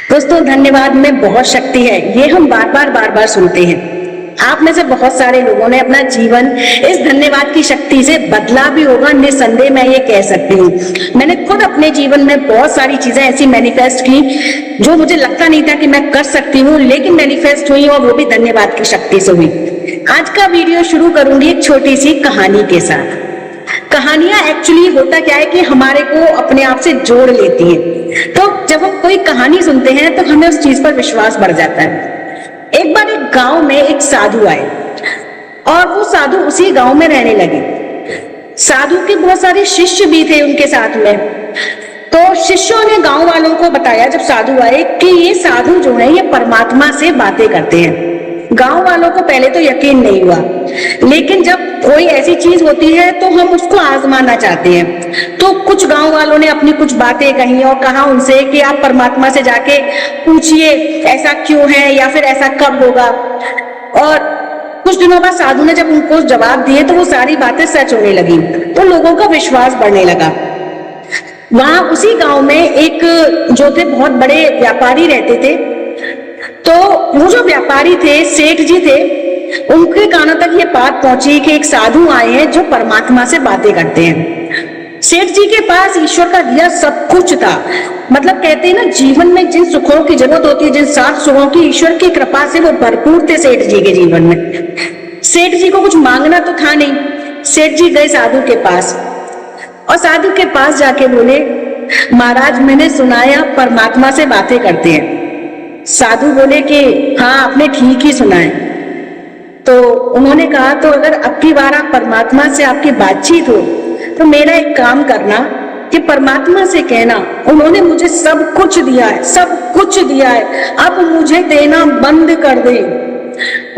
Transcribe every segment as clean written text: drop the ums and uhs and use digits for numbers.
दोस्तों, धन्यवाद में बहुत शक्ति है, ये हम बार बार सुनते हैं। आप में से बहुत सारे लोगों ने अपना जीवन इस धन्यवाद की शक्ति से बदला भी होगा, निसंदेह मैं ये कह सकती हूँ। मैंने खुद अपने जीवन में बहुत सारी चीजें ऐसी मैनिफेस्ट की जो मुझे लगता नहीं था कि मैं कर सकती हूँ, लेकिन मैनिफेस्ट हुई और वो भी धन्यवाद की शक्ति से हुई। आज का वीडियो शुरू करूंगी एक छोटी सी कहानी के साथ। कहानियां एक्चुअली होता क्या है कि हमारे को अपने आप से जोड़ लेती हैं। तो जब हम कोई कहानी सुनते हैं तो हमें उस चीज पर विश्वास बढ़ जाता है। एक बार एक गांव में एक साधु आए और वो साधु उसी गांव में रहने लगे। साधु के बहुत सारे शिष्य भी थे उनके साथ में। तो शिष्यों ने गांव वालों को बताया जब साधु आए कि ये साधु जो है ये परमात्मा से बातें करते हैं। गांव वालों को पहले तो यकीन नहीं हुआ, लेकिन जब कोई ऐसी चीज होती है तो हम उसको आजमाना चाहते हैं। तो कुछ गांव वालों ने अपनी कुछ बातें कही और कहा उनसे कि आप परमात्मा से जाके पूछिए ऐसा क्यों है या फिर ऐसा कब होगा। और कुछ दिनों बाद साधु ने जब उनको जवाब दिए तो वो सारी बातें सच होने लगी, तो लोगों का विश्वास बढ़ने लगा। वहां उसी गांव में एक जो थे बहुत बड़े व्यापारी रहते थे। तो वो जो व्यापारी थे, सेठ जी थे, उनके कानों तक ये बात पहुंची कि एक साधु आए हैं जो परमात्मा से बातें करते हैं। सेठ जी के पास ईश्वर का दिया सब कुछ था। मतलब कहते हैं ना, जीवन में जिन सुखों की जरूरत होती है, जिन 7 सुखों की, ईश्वर की कृपा से वो भरपूर थे सेठ जी के जीवन में। सेठ जी को कुछ मांगना तो था नहीं। सेठ जी गए साधु के पास और साधु के पास जाके बोले, महाराज मैंने सुनाया परमात्मा से बातें करते हैं। साधु बोले कि हाँ आपने ठीक ही सुना है। तो उन्होंने कहा तो अगर अब की बार आप परमात्मा से आपकी बातचीत हो तो मेरा एक काम करना कि परमात्मा से कहना उन्होंने मुझे सब कुछ दिया है, सब कुछ दिया है, अब मुझे देना बंद कर दे।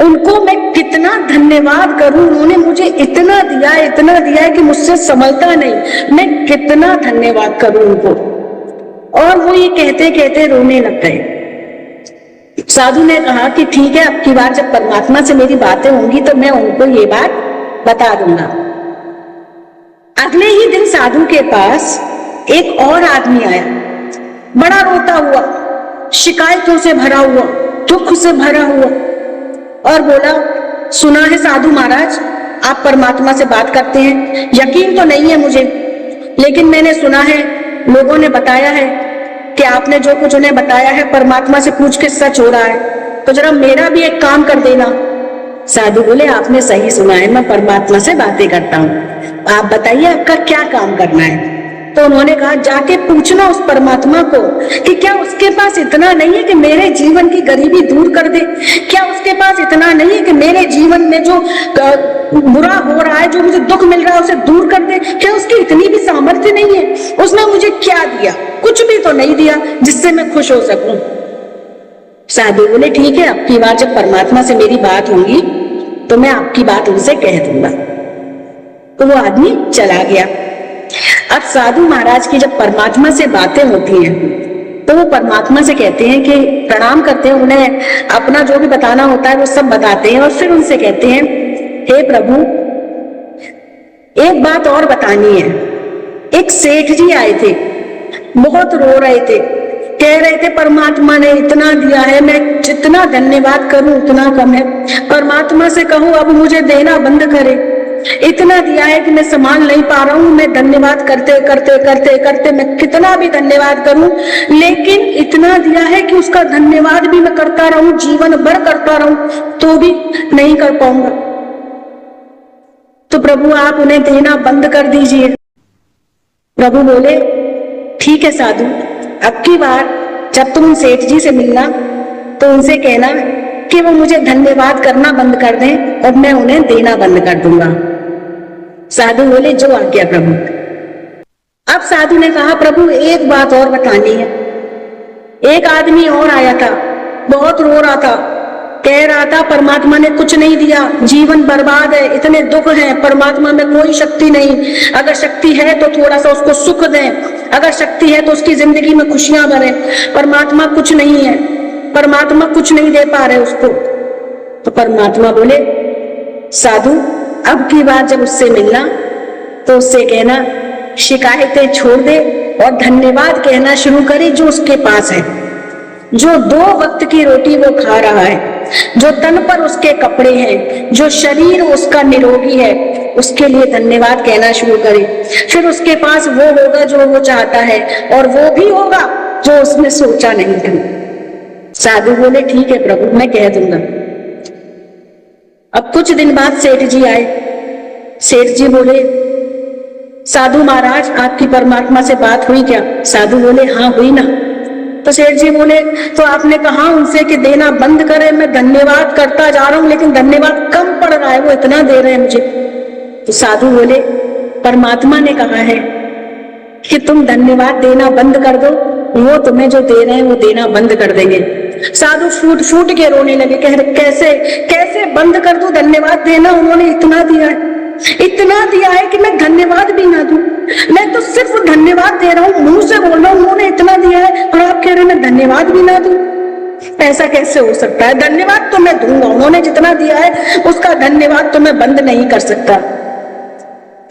उनको मैं कितना धन्यवाद करूं, उन्होंने मुझे इतना दिया है कि मुझसे संभलता नहीं। मैं कितना धन्यवाद करूं उनको। और वो ये कहते कहते रोने लग गए। साधु ने कहा कि ठीक है, अब की बार जब परमात्मा से मेरी बातें होंगी तो मैं उनको ये बात बता दूंगा। अगले ही दिन साधु के पास एक और आदमी आया, बड़ा रोता हुआ, शिकायतों से भरा हुआ, दुख से भरा हुआ, और बोला, सुना है साधु महाराज आप परमात्मा से बात करते हैं। यकीन तो नहीं है मुझे, लेकिन मैंने सुना है, लोगों ने बताया है कि आपने जो कुछ उन्हें बताया है परमात्मा से पूछ के सच हो रहा है, तो जरा मेरा भी एक काम कर देना। साधु बोले, आपने सही सुना है, मैं परमात्मा से बातें करता हूँ। आप बताइए आपका क्या काम करना है। तो उन्होंने कहा, जाके पूछना उस परमात्मा को कि क्या उसके पास इतना नहीं है कि मेरे जीवन की गरीबी दूर कर दे। क्या उसके पास इतना नहीं है कि मेरे जीवन में जो बुरा हो रहा है, जो मुझे दुख मिल रहा है उसे दूर कर दे। क्या उसकी इतनी भी सामर्थ्य नहीं है? उसने मुझे क्या दिया? कुछ भी तो नहीं दिया जिससे मैं खुश हो सकूं। साधु बोले, ठीक है, अब की बार जब परमात्मा से मेरी बात होगी तो मैं आपकी बात उनसे कह दूंगा। तो वो आदमी चला गया। अब साधु महाराज की जब परमात्मा से बातें होती हैं तो वो परमात्मा से कहते हैं कि प्रणाम करते हैं, उन्हें अपना जो भी बताना होता है वो सब बताते हैं और फिर उनसे कहते हैं, हे प्रभु एक बात और बतानी है। एक सेठ जी आए थे, बहुत रो रहे थे, कह रहे थे परमात्मा ने इतना दिया है, मैं जितना धन्यवाद करूं उतना कम है। परमात्मा से कहूं अब मुझे देना बंद करे, इतना दिया है कि मैं संभाल नहीं पा रहा हूं। मैं धन्यवाद करते करते करते करते मैं कितना भी धन्यवाद करूं, लेकिन इतना दिया है कि उसका धन्यवाद भी मैं करता रहूं, जीवन भर करता रहूं, तो भी नहीं कर पाऊंगा। तो प्रभु आप उन्हें देना बंद कर दीजिए। प्रभु बोले, ठीक है साधु, अब की बार जब तुम सेठ जी से मिलना तो उनसे कहना कि वो मुझे धन्यवाद करना बंद कर दें और मैं उन्हें देना बंद कर दूंगा। साधु बोले, जो आज्ञा प्रभु। अब साधु ने कहा, प्रभु एक बात और बतानी है। एक आदमी और आया था, बहुत रो रहा था, कह रहा था परमात्मा ने कुछ नहीं दिया, जीवन बर्बाद है, इतने दुख हैं, परमात्मा में कोई शक्ति नहीं। अगर शक्ति है तो थोड़ा सा उसको सुख दें, अगर शक्ति है तो उसकी जिंदगी में खुशियां भरें। परमात्मा कुछ नहीं है, परमात्मा कुछ नहीं दे पा रहे उसको। तो परमात्मा बोले, साधु अब की बार जब उससे मिलना तो उससे कहना शिकायतें छोड़ दे और धन्यवाद कहना शुरू करे जो उसके पास है। जो 2 वक्त की रोटी वो खा रहा है, जो तन पर उसके कपड़े हैं, जो शरीर उसका निरोगी है, उसके लिए धन्यवाद कहना शुरू करे। फिर उसके पास वो होगा जो वो चाहता है, और वो भी होगा जो उसने सोचा नहीं था। साधु बोले ठीक है प्रभु, मैं कह दूंगा। अब कुछ दिन बाद सेठ जी आए। सेठ जी बोले साधु महाराज आपकी परमात्मा से बात हुई क्या? साधु बोले हाँ हुई ना। तो सेठ जी बोले तो आपने कहा उनसे कि देना बंद करें, मैं धन्यवाद करता जा रहा हूं लेकिन धन्यवाद कम पड़ रहा है, वो इतना दे रहे हैं मुझे। तो साधु बोले परमात्मा ने कहा है कि तुम धन्यवाद देना बंद कर दो, वो तुम्हें जो दे रहे हैं वो देना बंद कर देंगे। साधु फूट फूट के रोने लगे, कह रहे कैसे कैसे बंद कर दूं धन्यवाद देना, उन्होंने इतना दिया है, इतना दिया है कि मैं धन्यवाद भी ना दूं। मैं तो सिर्फ धन्यवाद दे रहा हूं, मुंह से बोल रहा हूं उन्होंने इतना दिया है, और आप कह रहे हैं मैं धन्यवाद भी ना दूं। ऐसा कैसे हो सकता है? धन्यवाद तो मैं दूंगा, उन्होंने जितना दिया है उसका धन्यवाद तो मैं बंद नहीं कर सकता।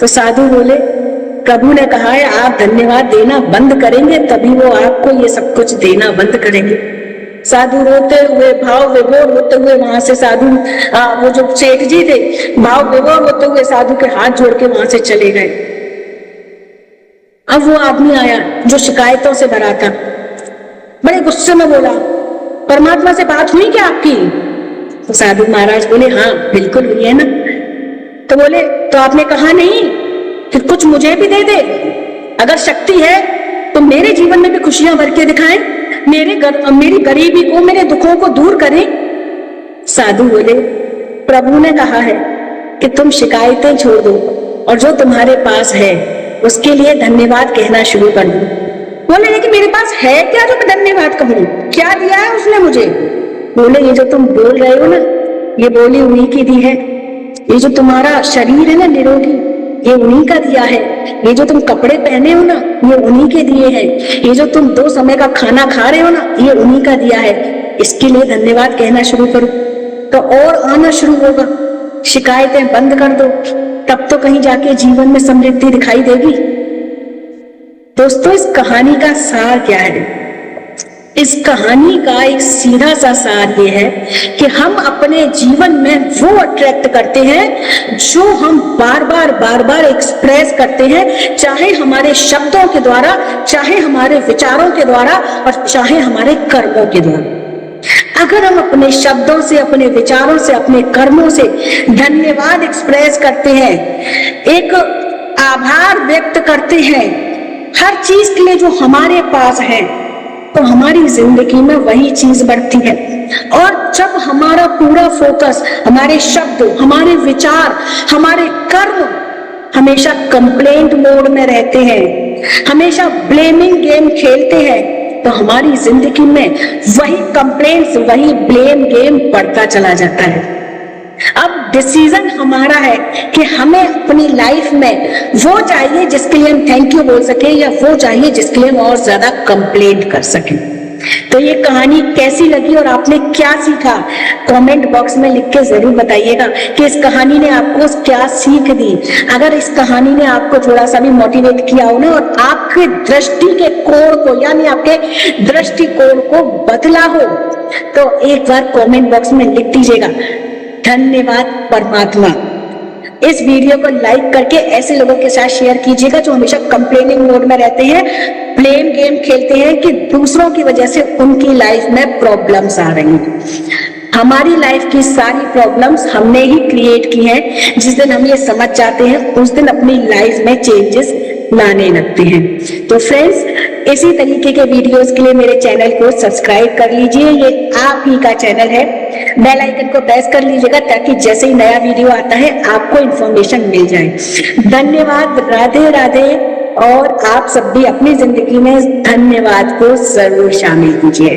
तो साधु बोले प्रभु ने कहा है आप धन्यवाद देना बंद करेंगे तभी वो आपको ये सब कुछ देना बंद करेंगे। साधु रोते हुए भाव विभोर होते हुए वहां से साधु वो जो सेठ जी थे भाव विभोर होते हुए साधु के हाथ जोड़ के वहां से चले गए। अब वो आदमी आया जो शिकायतों से भरा था, बड़े गुस्से में बोला परमात्मा से बात हुई क्या आपकी? तो साधु महाराज बोले हाँ बिल्कुल हुई है ना। तो बोले तो आपने कहा नहीं कि कुछ मुझे भी दे दे, अगर शक्ति है तो मेरे जीवन में भी खुशियां भर के दिखाएं, मेरी गरीबी को मेरे दुखों को दूर करें। साधु बोले प्रभु ने कहा है कि तुम शिकायतें छोड़ दो और जो तुम्हारे पास है उसके लिए धन्यवाद कहना शुरू कर दो। बोले लेकिन मेरे पास है क्या जो मैं धन्यवाद कहूं, क्या दिया है उसने मुझे? बोले ये जो तुम बोल रहे हो ना ये बोली उन्हीं की दी है, ये जो तुम्हारा शरीर है ना निरोगी ये उन्हीं का दिया है, ये जो तुम कपड़े पहने हो ना ये उन्हीं के दिए हैं, ये जो तुम 2 समय का खाना खा रहे हो ना ये उन्हीं का दिया है। इसके लिए धन्यवाद कहना शुरू करो तो और आना शुरू होगा। शिकायतें बंद कर दो तब तो कहीं जाके जीवन में समृद्धि दिखाई देगी। दोस्तों इस कहानी का सार क्या है? इस कहानी का एक सीधा सा सार ये है कि हम अपने जीवन में वो अट्रैक्ट करते हैं जो हम बार बार एक्सप्रेस करते हैं, चाहे हमारे शब्दों के द्वारा, चाहे हमारे विचारों के द्वारा और चाहे हमारे कर्मों के द्वारा। अगर हम अपने शब्दों से, अपने विचारों से, अपने कर्मों से धन्यवाद एक्सप्रेस करते हैं, एक आभार व्यक्त करते हैं हर चीज के लिए जो हमारे पास है, तो हमारी जिंदगी में वही चीज बढ़ती है। और जब हमारा पूरा फोकस हमारे शब्द, हमारे विचार, हमारे कर्म हमेशा कंप्लेंट मोड में रहते हैं, हमेशा ब्लेमिंग गेम खेलते हैं, तो हमारी जिंदगी में वही कंप्लेंट्स, वही ब्लेम गेम बढ़ता चला जाता है। अब डिसीजन हमारा है कि हमें अपनी लाइफ में वो चाहिए जिसके लिए हम थैंक यू बोल सके, या वो चाहिए जिसके लिए हम और ज्यादा कंप्लेंट कर सके। तो ये कहानी कैसी लगी और आपने क्या सीखा, कमेंट बॉक्स में लिख के जरूर बताइएगा कि इस कहानी ने आपको क्या सीख दी। अगर इस कहानी ने आपको थोड़ा सा भी मोटिवेट किया हो ना और आपके दृष्टि के कोण को, यानी आपके दृष्टिकोण को बदला हो, तो एक बार कमेंट बॉक्स में लिख दीजिएगा धन्यवाद परमात्मा। इस वीडियो को लाइक करके ऐसे लोगों के साथ शेयर कीजिएगा जो हमेशा कंप्लेनिंग मोड में रहते हैं, ब्लेम गेम खेलते हैं कि दूसरों की वजह से उनकी लाइफ में प्रॉब्लम्स आ रही हैं। हमारी लाइफ की सारी प्रॉब्लम्स हमने ही क्रिएट की हैं। जिस दिन हम ये समझ जाते हैं उस दिन अपनी लाइफ में चेंजेस लाने लगते हैं। तो फ्रेंड्स, इसी तरीके के वीडियोस के लिए मेरे चैनल को सब्सक्राइब कर लीजिए, ये आप ही का चैनल है। बेल आइकन को प्रेस कर लीजिएगा ताकि जैसे ही नया वीडियो आता है आपको इन्फॉर्मेशन मिल जाए। धन्यवाद, राधे राधे। और आप सब भी अपनी जिंदगी में धन्यवाद को जरूर शामिल कीजिए।